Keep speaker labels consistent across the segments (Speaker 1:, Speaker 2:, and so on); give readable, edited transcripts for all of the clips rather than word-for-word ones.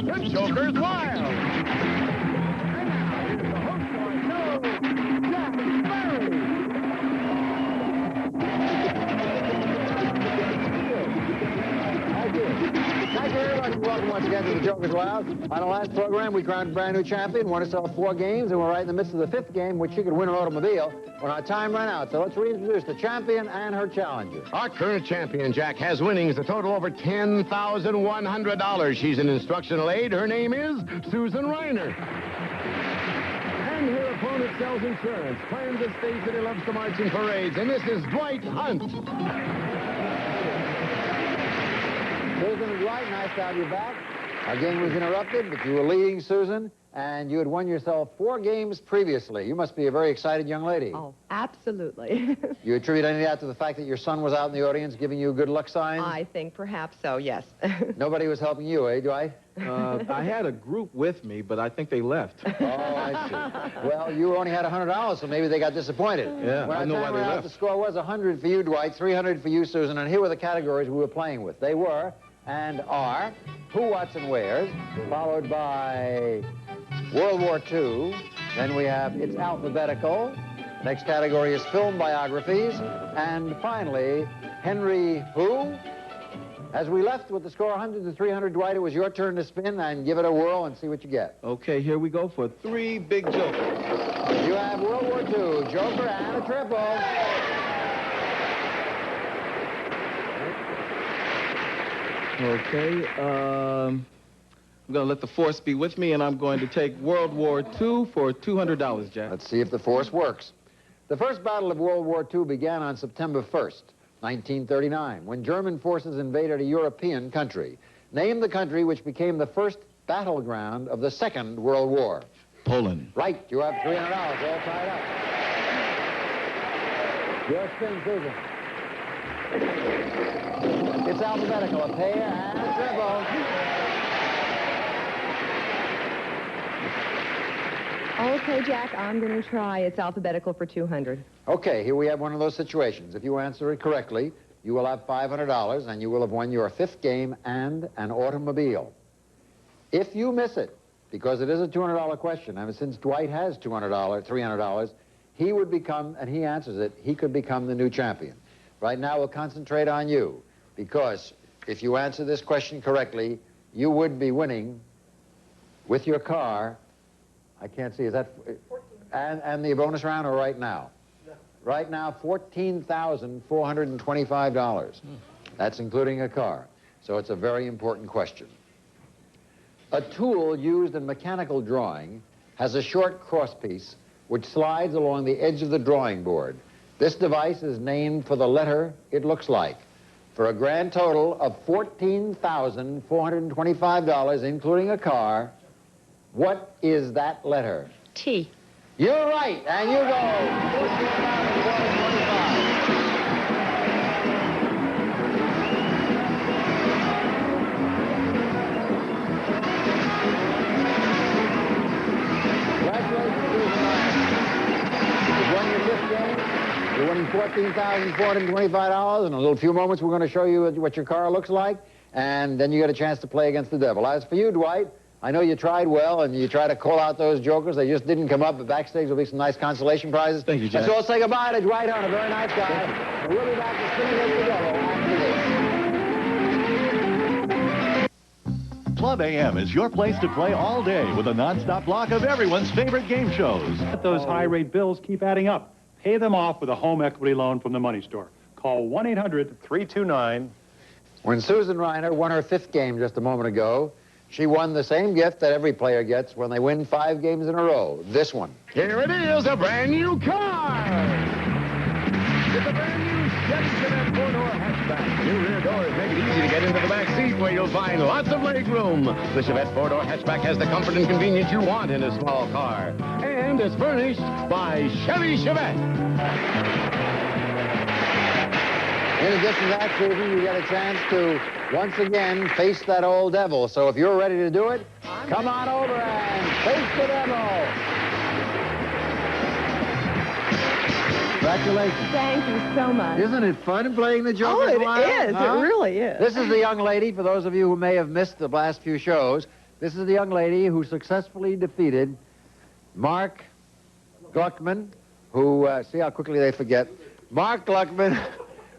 Speaker 1: The Joker's Wild. And now, here's the host for Jack
Speaker 2: Thank you very much. Welcome once again to the Joker's Wild. On the last program, we crowned a brand new champion, won us all 4 games, and we're right in the midst of the 5th game, which she could win an automobile when our time ran out. So let's reintroduce the champion and her challenger.
Speaker 1: Our current champion, Jack, has winnings a total over $10,100. She's an instructional aide. Her name is Susan Reiner. And her opponent sells insurance, plans estates, and he loves to march in parades. And this is Dwight Hunt.
Speaker 2: Susan and Dwight, nice to have you back. Our game was interrupted, but you were leading, Susan, and you had won yourself 4 games previously. You must be a very excited young lady.
Speaker 3: Oh, absolutely.
Speaker 2: You attribute any of that to the fact that your son was out in the audience giving you good luck signs?
Speaker 3: I think perhaps so, yes.
Speaker 2: Nobody was helping you, eh, Dwight?
Speaker 4: I had a group with me, but I think they left.
Speaker 2: Oh, I see. Well, you only had $100, so maybe they got disappointed.
Speaker 4: Yeah, I know why they left.
Speaker 2: The score was 100 for you, Dwight, 300 for you, Susan, and here were the categories we were playing with. They were and are Who, What's, and Where's, followed by World War II. Then we have It's Alphabetical. Next category is Film Biographies. And finally, Henry Who? As we left with the score 100 to 300, Dwight, it was your turn to spin and give it a whirl and see what you get.
Speaker 4: Okay, here we go for 3 big jokers.
Speaker 2: You have World War II, Joker, and a triple.
Speaker 4: Okay, I'm going to let the force be with me, and I'm going to take World War II for $200, Jack.
Speaker 2: Let's see if the force works. The first battle of World War II began on September 1st, 1939, when German forces invaded a European country. Name the country which became the first battleground of the Second World War.
Speaker 4: Poland.
Speaker 2: Right, you have $300, all tied up. Your spin, Susan. It's alphabetical, a pair and a triple.
Speaker 3: Okay, Jack, I'm going to try. It's alphabetical for 200.
Speaker 2: Okay, here we have one of those situations. If you answer it correctly, you will have $500, and you will have won your 5th game and an automobile. If you miss it, because it is a $200 question, and since Dwight has $300, he would become, and he answers it, he could become the new champion. Right now, we'll concentrate on you, because if you answer this question correctly, you would be winning with your car. I can't see, is that... 14. And the bonus round, or right now? Yeah. Right now, $14,425. That's including a car. So it's a very important question. A tool used in mechanical drawing has a short crosspiece which slides along the edge of the drawing board. This device is named for the letter it looks like. For a grand total of $14,425, including a car, what is that letter?
Speaker 3: T.
Speaker 2: You're right, and you go. Congratulations, you've won your 5th game. You're winning $14,425. In a little few moments, we're going to show you what your car looks like, and then you get a chance to play against the devil. As for you, Dwight, I know you tried well, and you tried to call out those jokers. They just didn't come up, but backstage will be some nice consolation prizes.
Speaker 4: Thank you, Jack.
Speaker 2: So we'll say goodbye to Dwight Hunt, a very nice guy. And we'll be back to spin against the devil after this.
Speaker 5: Club AM is your place to play all day with a non-stop block of everyone's favorite game shows.
Speaker 6: Let those high-rate bills keep adding up. Pay them off with a home equity loan from the Money Store. Call 1-800-329.
Speaker 2: When Susan Reiner won her 5th game just a moment ago, she won the same gift that every player gets when they win 5 games in a row. This one.
Speaker 1: Here it is, a brand new car. It's a brand new Chevy 4-door hatchback. New rear doors make it easy to get into the back seat where you'll find lots of legroom. The Chevette 4-door hatchback has the comfort and convenience you want in a small car. And is furnished by Chevy Chevette.
Speaker 2: In addition to that, Susan, you get a chance to, once again, face that old devil. So if you're ready to do it, come on over and face the devil. Congratulations.
Speaker 3: Thank you so much.
Speaker 2: Isn't it fun playing the Joker's
Speaker 3: Oh, it
Speaker 2: Wild?
Speaker 3: is. Huh? It really is.
Speaker 2: This is the young lady, for those of you who may have missed the last few shows. This is the young lady who successfully defeated Mark Gluckman, who, see how quickly they forget, Mark Gluckman,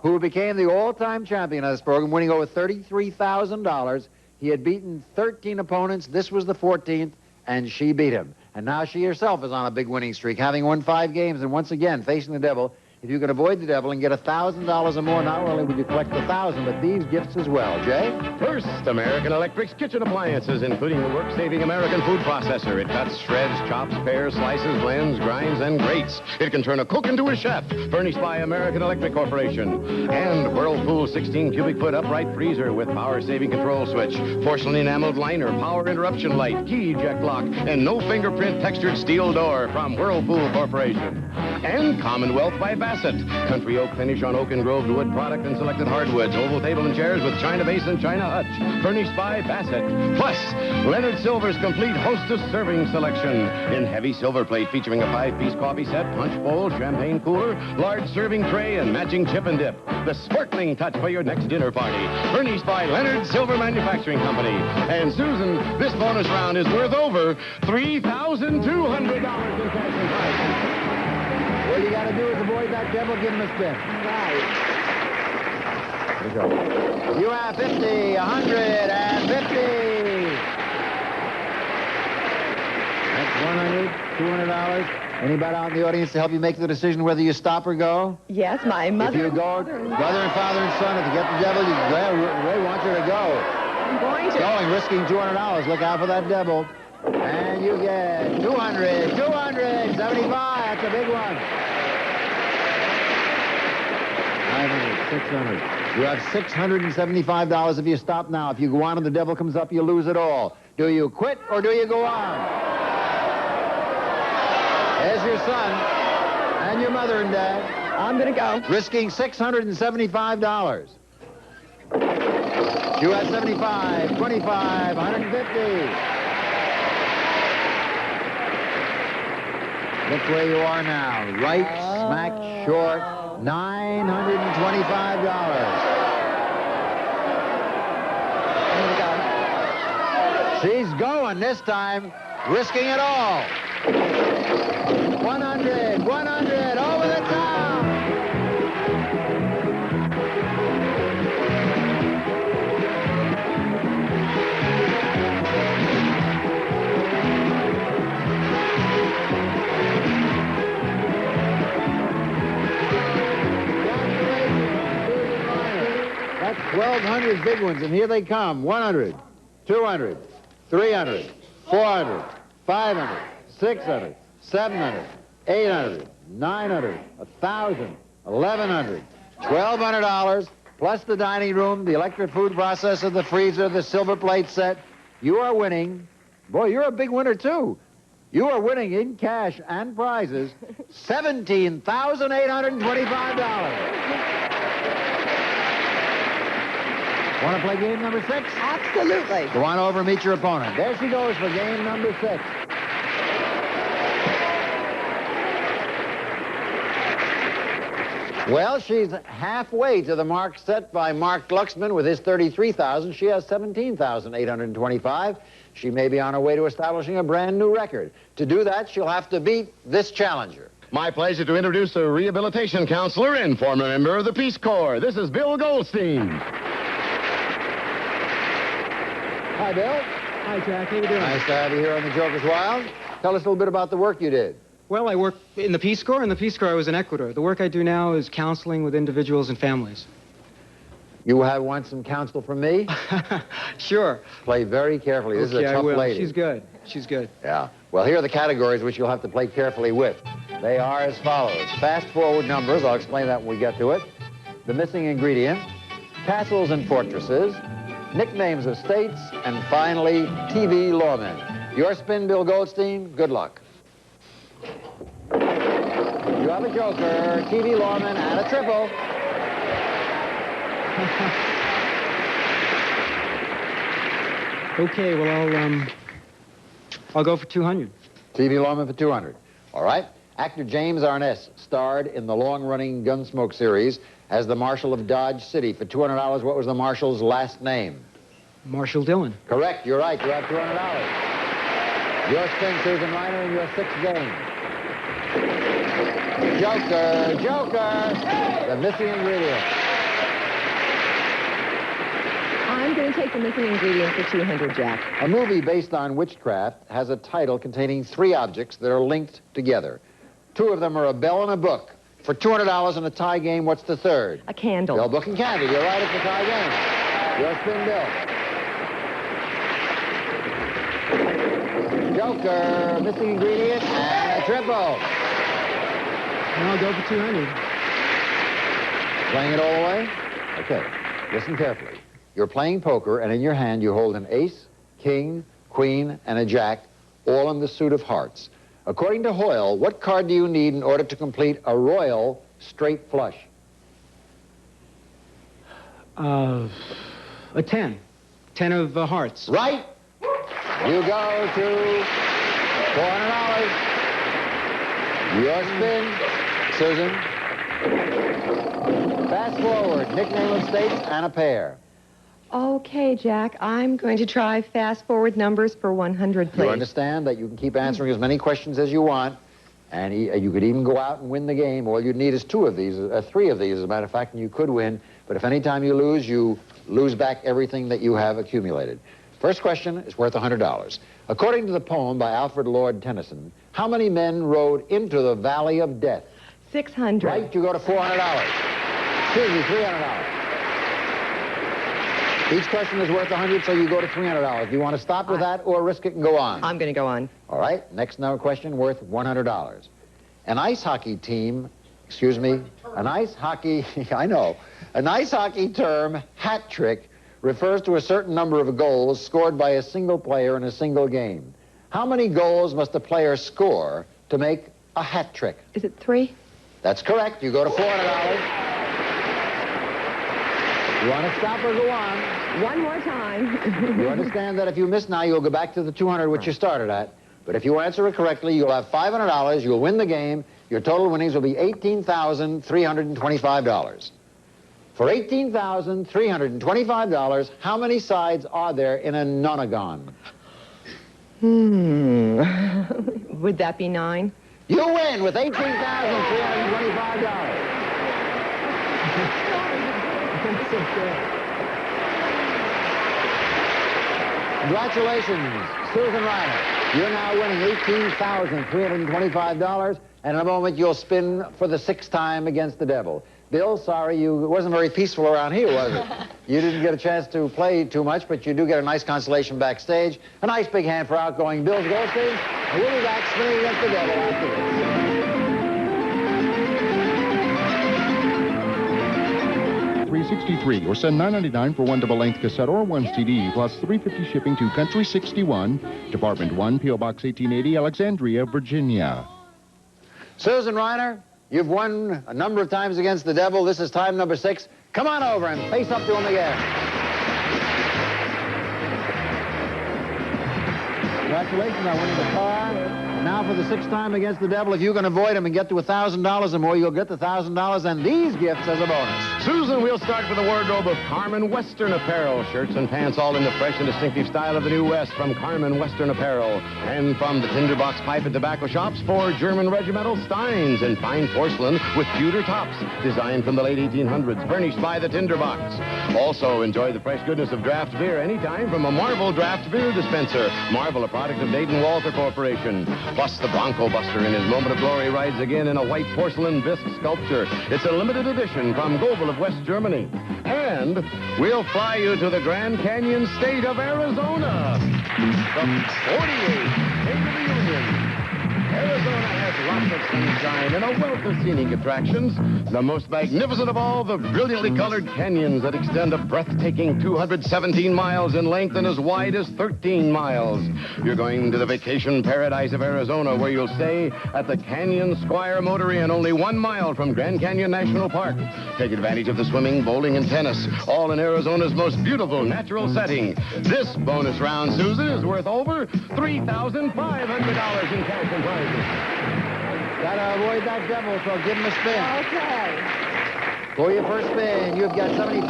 Speaker 2: who became the all-time champion of this program, winning over $33,000. He had beaten 13 opponents. This was the 14th, and she beat him. And now she herself is on a big winning streak, having won 5 games, and once again, facing the devil. If you can avoid the devil and get $1,000 or more, not only would you collect the 1,000, but these gifts as well. Jay?
Speaker 1: First, American Electric's kitchen appliances, including the work-saving American food processor. It cuts, shreds, chops, pares, slices, blends, grinds, and grates. It can turn a cook into a chef, furnished by American Electric Corporation. And Whirlpool 16 cubic foot upright freezer with power-saving control switch, porcelain enameled liner, power interruption light, key eject lock, and no fingerprint textured steel door from Whirlpool Corporation. And Commonwealth by Bassett. Country oak finish on oak and groved wood product and selected hardwoods. Oval table and chairs with china base and china hutch. Furnished by Bassett. Plus, Leonard Silver's complete hostess serving selection. In heavy silver plate featuring a 5-piece coffee set, punch bowl, champagne cooler, large serving tray, and matching chip and dip. The sparkling touch for your next dinner party. Furnished by Leonard Silver Manufacturing Company. And Susan, this bonus round is worth over $3,200 in cash and prize.
Speaker 2: All you got to do is avoid that devil, give him a spin.
Speaker 3: Right.
Speaker 2: Here we go. You have 50, 150. That's $100, $200. Anybody out in the audience to help you make the decision whether you stop or go?
Speaker 3: Yes, my mother.
Speaker 2: If you go, brother and father and son, if you get the devil, Ray wants you to go.
Speaker 3: I'm going to.
Speaker 2: Going, risking $200. Look out for that devil. And you get 200, 275. That's a big one. 500, 600. You have $675 if you stop now. If you go on and the devil comes up, you lose it all. Do you quit or do you go on? There's your son and your mother and dad.
Speaker 3: I'm going to go.
Speaker 2: Risking $675. You have 75, 25, 150. Look where you are now. Right smack short, $925. She's going this time, risking it all. 100, 100, over the top. That's 1,200 big ones, and here they come. 100, 200, 300, 400, 500, 600, 700, 800, 900, 1,000, 1,100, $1,200, plus the dining room, the electric food processor, the freezer, the silver plate set. You are winning. Boy, you're a big winner, too. You are winning in cash and prizes $17,825. Want to play game number 6?
Speaker 3: Absolutely.
Speaker 2: Go on over and meet your opponent. There she goes for game number 6. Well, she's halfway to the mark set by Mark Glucksman with his $33,000. She has $17,825. She may be on her way to establishing a brand new record. To do that, she'll have to beat this challenger.
Speaker 1: My pleasure to introduce a rehabilitation counselor and former member of the Peace Corps. This is Bill Goldstein.
Speaker 2: Hi, Bill.
Speaker 7: Hi, Jack. How you doing?
Speaker 2: Nice to have you here on the Joker's Wild. Tell us a little bit about the work you did.
Speaker 7: Well, I work in the Peace Corps. In the Peace Corps, I was in Ecuador. The work I do now is counseling with individuals and families.
Speaker 2: You want some counsel from me?
Speaker 7: Sure.
Speaker 2: Play very carefully. This is a
Speaker 7: I
Speaker 2: tough
Speaker 7: will.
Speaker 2: lady.
Speaker 7: She's good. She's good.
Speaker 2: Yeah. Well, here are the categories which you'll have to play carefully with. They are as follows. Fast-forward numbers. I'll explain that when we get to it. The missing ingredient. Castles and fortresses. Nicknames of states. And finally, TV lawmen. Your spin, Bill Goldstein. Good luck. You have a joker, TV lawman, and a triple.
Speaker 7: Okay, well, I'll go for 200.
Speaker 2: TV lawman for 200. All right. Actor James Arness starred in the long-running Gunsmoke series as the Marshal of Dodge City. For $200, what was the Marshal's last name?
Speaker 7: Marshall Dillon.
Speaker 2: Correct. You're right. You have $200. Your spin, Susan Reiner, in your sixth game. Joker, Joker, the missing ingredient.
Speaker 3: I'm going to take the missing ingredient for 200, Jack.
Speaker 2: A movie based on witchcraft has a title containing 3 objects that are linked together. 2 of them are a bell and a book. For $200 in a tie game, what's the third?
Speaker 3: A candle.
Speaker 2: Bell, book, and candle. You're right, it's a tie game. Your spin, Bill. Joker, missing ingredient, and a triple.
Speaker 7: I'll go for 200.
Speaker 2: Playing it all the way? Okay. Listen carefully. You're playing poker, and in your hand you hold an ace, king, queen, and a jack, all in the suit of hearts. According to Hoyle, what card do you need in order to complete a royal straight flush?
Speaker 7: A 10. 10 of hearts.
Speaker 2: Right. You go to $400. Your spin, Susan. Fast forward, nickname of states and a pair.
Speaker 3: Okay, Jack, I'm going to try fast-forward numbers for 100, please.
Speaker 2: You understand that you can keep answering as many questions as you want, and you could even go out and win the game. All you'd need is 2 of these, 3 of these, as a matter of fact, and you could win. But if any time you lose back everything that you have accumulated. First question is worth $100. According to the poem by Alfred Lord Tennyson, how many men rode into the Valley of Death?
Speaker 3: 600.
Speaker 2: Right, you go to $400. Excuse me, $300. Each question is worth $100, so you go to $300. Do you want to stop with that or risk it and go on?
Speaker 3: I'm going to go on.
Speaker 2: All right, next number question worth $100. An ice hockey team, excuse me, an ice hockey, I know, an ice hockey term, hat trick, refers to a certain number of goals scored by a single player in a single game. How many goals must a player score to make a hat trick?
Speaker 3: Is it 3?
Speaker 2: That's correct. You go to $400. You want to stop or go on?
Speaker 3: One more time.
Speaker 2: You understand that if you miss now, you'll go back to the 200 which you started at. But if you answer it correctly, you'll have $500. You'll win the game. Your total winnings will be $18,325. For $18,325, how many sides are there in a nonagon?
Speaker 3: Would that be 9?
Speaker 2: You win with $18,325. Congratulations, Susan Reiner. You're now winning $18,325, and in a moment you'll spin for the 6th time against the devil. Bill, sorry, it wasn't very peaceful around here, was it? You didn't get a chance to play too much, but you do get a nice consolation backstage. A nice big hand for outgoing Bill Goldstein, and we'll be back spinning against the devil after this.
Speaker 8: 363 or send $9.99 for 1 double-length cassette or 1 CD plus $3.50 shipping to Country 61, Department 1, P.O. Box 1880, Alexandria, Virginia.
Speaker 2: Susan Reiner, you've won a number of times against the devil. This is time number 6. Come on over and face up to him again. Congratulations on winning the car. Now for the 6th time against the devil. If you can avoid him and get to $1,000 or more, you'll get the $1,000 and these gifts as a bonus.
Speaker 1: Susan, we'll start with a wardrobe of Carmen Western Apparel. Shirts and pants all in the fresh and distinctive style of the New West from Carmen Western Apparel. And from the Tinderbox Pipe and Tobacco Shops, 4 German regimental steins in fine porcelain with pewter tops. Designed from the late 1800s, furnished by the Tinderbox. Also, enjoy the fresh goodness of draft beer anytime from a Marvel Draft Beer Dispenser. Marvel, a product of Dayton Walter Corporation. Plus, the Bronco Buster in his moment of glory rides again in a white porcelain bisque sculpture. It's a limited edition from Goebel of West Germany. And we'll fly you to the Grand Canyon state of Arizona. The 48th state of the Union. Arizona has lots of sunshine and a wealth of scenic attractions. The most magnificent of all, the brilliantly colored canyons that extend a breathtaking 217 miles in length and as wide as 13 miles. You're going to the vacation paradise of Arizona, where you'll stay at the Canyon Squire Motor Inn, only 1 mile from Grand Canyon National Park. Take advantage of the swimming, bowling, and tennis, all in Arizona's most beautiful natural setting. This bonus round, Susan, is worth over $3,500 in cash and prizes.
Speaker 2: Gotta avoid that devil, so give him a spin.
Speaker 3: Okay.
Speaker 2: For your first spin, you've got 75.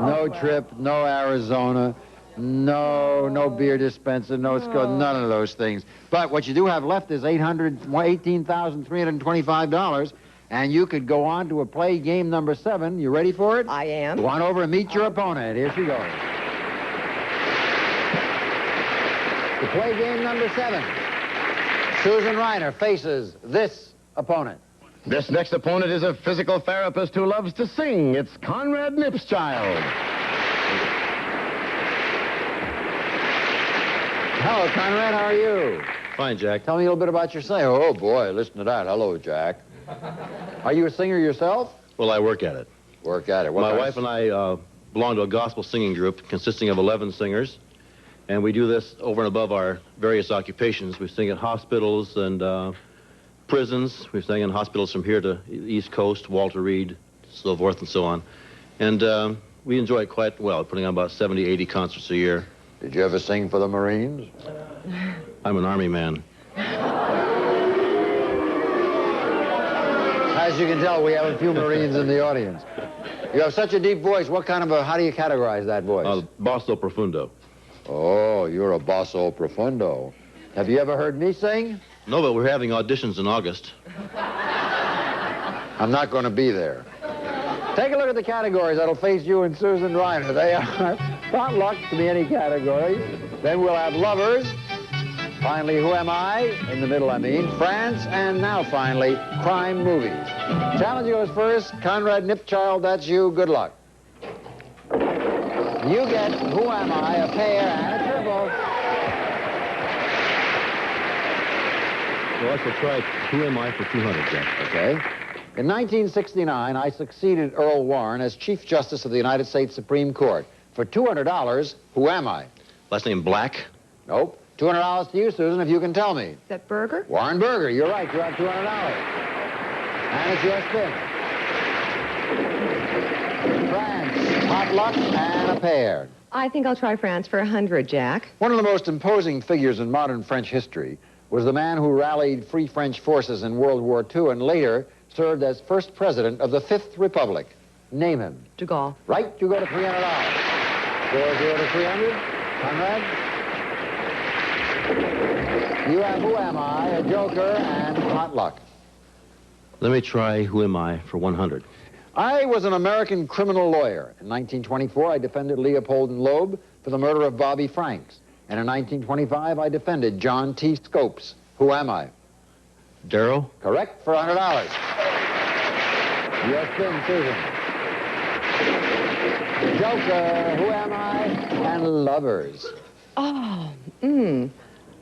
Speaker 2: No trip, no Arizona, no beer dispenser, no none of those things. But what you do have left is $18,325, and you could go on to play game number 7. You ready for it?
Speaker 3: I am.
Speaker 2: Go on over and meet your opponent. Here she goes. To play game number 7, Susan Reiner faces this opponent.
Speaker 1: This next opponent is a physical therapist who loves to sing. It's Conrad Nipschild.
Speaker 2: Hello, Conrad. How are you?
Speaker 9: Fine, Jack.
Speaker 2: Tell me a little bit about your singing. Oh, boy, listen to that. Hello, Jack. Are you a singer yourself?
Speaker 9: Well, I work at it.
Speaker 2: Work at it.
Speaker 9: My wife and I belong to a gospel singing group consisting of 11 singers, and we do this over and above our various occupations. We sing at hospitals and prisons. We sing in hospitals from here to the East Coast, Walter Reed, so forth and so on. And we enjoy it quite well, putting on about 70, 80 concerts a year.
Speaker 2: Did you ever sing for the Marines?
Speaker 9: I'm an Army man.
Speaker 2: As you can tell, we have a few Marines in the audience. You have such a deep voice. What kind of how do you categorize that voice?
Speaker 9: Basso profundo.
Speaker 2: Oh, you're a basso profundo. Have you ever heard me sing?
Speaker 9: No, but we're having auditions in August.
Speaker 2: I'm not going to be there. Take a look at the categories that'll face you and Susan Reiner. They are potluck to be any category. Then we'll have lovers. Finally, Who Am I? In the middle, I mean. France. And now, finally, crime movies. Challenge goes first. Conrad Nipschild, that's you. Good luck. You get Who Am I? A pair and a triple.
Speaker 9: Well, I shall try Who Am I for 200, Jack.
Speaker 2: Okay. In 1969, I succeeded Earl Warren as Chief Justice of the United States Supreme Court. For $200, who am I?
Speaker 9: Last name Black?
Speaker 2: Nope. $200 to you, Susan, if you can tell me.
Speaker 3: Is that Burger?
Speaker 2: Warren Burger. You're right. You have $200. And it's your spin. France, potluck, and a pair.
Speaker 3: I think I'll try France for 100, Jack.
Speaker 2: One of the most imposing figures in modern French history was the man who rallied Free French forces in World War II and later served as first president of the Fifth Republic. Name him.
Speaker 3: De Gaulle.
Speaker 2: Right, you go to $300. 4-0 to 300. Conrad? You have Who Am I, a joker, and potluck.
Speaker 9: Let me try Who Am I for 100.
Speaker 2: I was an American criminal lawyer. In 1924, I defended Leopold and Loeb for the murder of Bobby Franks. And in 1925, I defended John T. Scopes. Who am I?
Speaker 9: Darrow?
Speaker 2: Correct, for $100. Your spin, Susan. Joker, Who Am I? And Lovers.
Speaker 3: Oh,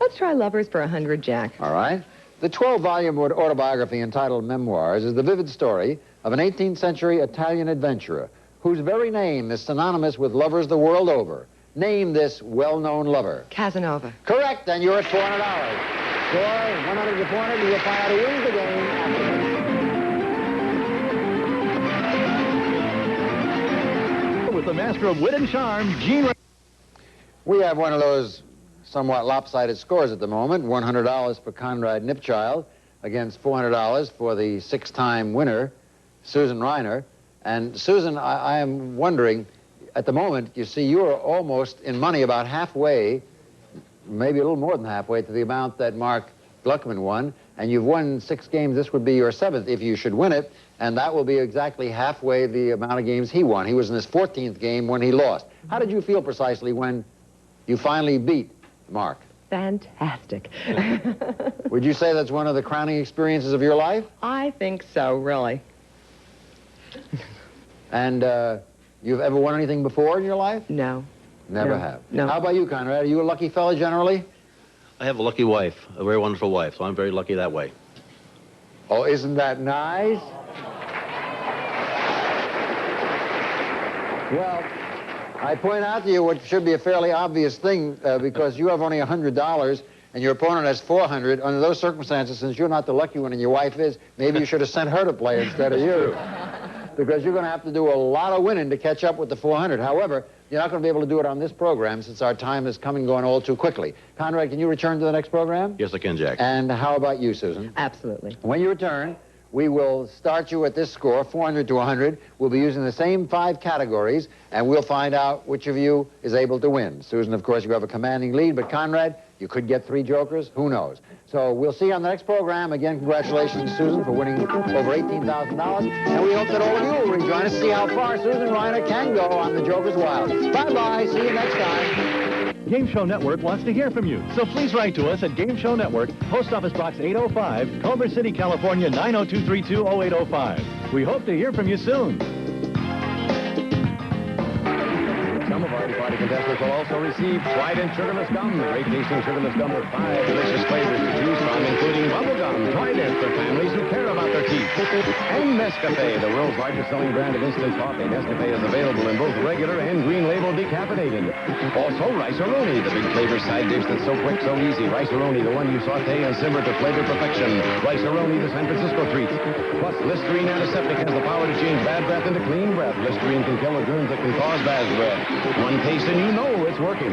Speaker 3: Let's try Lovers for 100, Jack.
Speaker 2: All right. The 12-volume autobiography entitled Memoirs is the vivid story of an 18th century Italian adventurer whose very name is synonymous with lovers the world over. Name this well-known lover.
Speaker 3: Casanova.
Speaker 2: Correct, and you're at $400. Score 100 to 400, and you'll find out who wins the game after.
Speaker 5: With the master of wit and charm, Gene.
Speaker 2: We have one of those somewhat lopsided scores at the moment. $100 for Conrad Nipschild against $400 for the 6-time winner, Susan Reiner. And Susan, I am wondering, at the moment, you see, you are almost in money about halfway, maybe a little more than halfway, to the amount that Mark Gluckman won. And you've won 6 games. This would be your 7th if you should win it. And that will be exactly halfway the amount of games he won. He was in his 14th game when he lost. How did you feel precisely when you finally beat Mark?
Speaker 3: Fantastic.
Speaker 2: Would you say that's one of the crowning experiences of your life?
Speaker 3: I think so, really.
Speaker 2: And you've ever won anything before in your life?
Speaker 3: No.
Speaker 2: Never
Speaker 3: No.
Speaker 2: have.
Speaker 3: No.
Speaker 2: How about you, Conrad? Are you a lucky fella generally?
Speaker 9: I have a lucky wife, a very wonderful wife, so I'm very lucky that way.
Speaker 2: Oh, isn't that nice? Well, I point out to you what should be a fairly obvious thing, because you have only $100 and your opponent has $400. Under those circumstances, since you're not the lucky one and your wife is, maybe you should have sent her to play instead of you. Because you're going to have to do a lot of winning to catch up with the 400. However, you're not going to be able to do it on this program since our time is coming and going all too quickly. Conrad, can you return to the next program?
Speaker 9: Yes, I can, Jack.
Speaker 2: And how about you, Susan?
Speaker 3: Absolutely.
Speaker 2: When you return, We will start you at this score, 400 to 100. We'll be using the same 5 categories, and we'll find out which of you is able to win. Susan, of course, you have a commanding lead, but Conrad, you could get 3 jokers. Who knows? So we'll see you on the next program. Again, congratulations, Susan, for winning over $18,000. And we hope that all of you will rejoin us to see how far Susan Reiner can go on the Joker's Wild. Bye-bye. See you next time.
Speaker 5: Game Show Network wants to hear from you, so please write to us at Game Show Network, Post Office Box 805, Culver City, California, 90232-0805. We hope to hear from you soon.
Speaker 1: Some of our party contestants will also receive Dwight and sugarless gum, the great tasting sugarless gum with 5 delicious flavors to choose from, including bubblegum, Trident for families who care about their teeth, and Nescafe, the world's largest selling brand of instant coffee. Nescafe is available in both regular and green label decaffeinated. Also, Rice-A-Roni, the big flavor side dish that's so quick, so easy. Rice-A-Roni, the one you saute and simmer to flavor perfection. Rice-A-Roni, the San Francisco treat. Plus, Listerine Antiseptic has the power to change bad breath into clean breath. Listerine can kill the germs that can cause bad breath. One taste and you know it's working.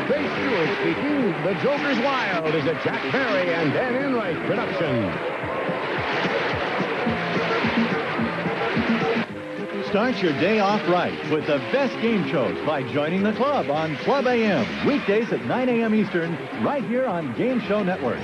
Speaker 1: Grace Stewart speaking. The Joker's Wild is a Jack Barry and Dan Enright production.
Speaker 5: Start your day off right with the best game shows by joining the club on Club AM, weekdays at 9 a.m. Eastern, right here on Game Show Network.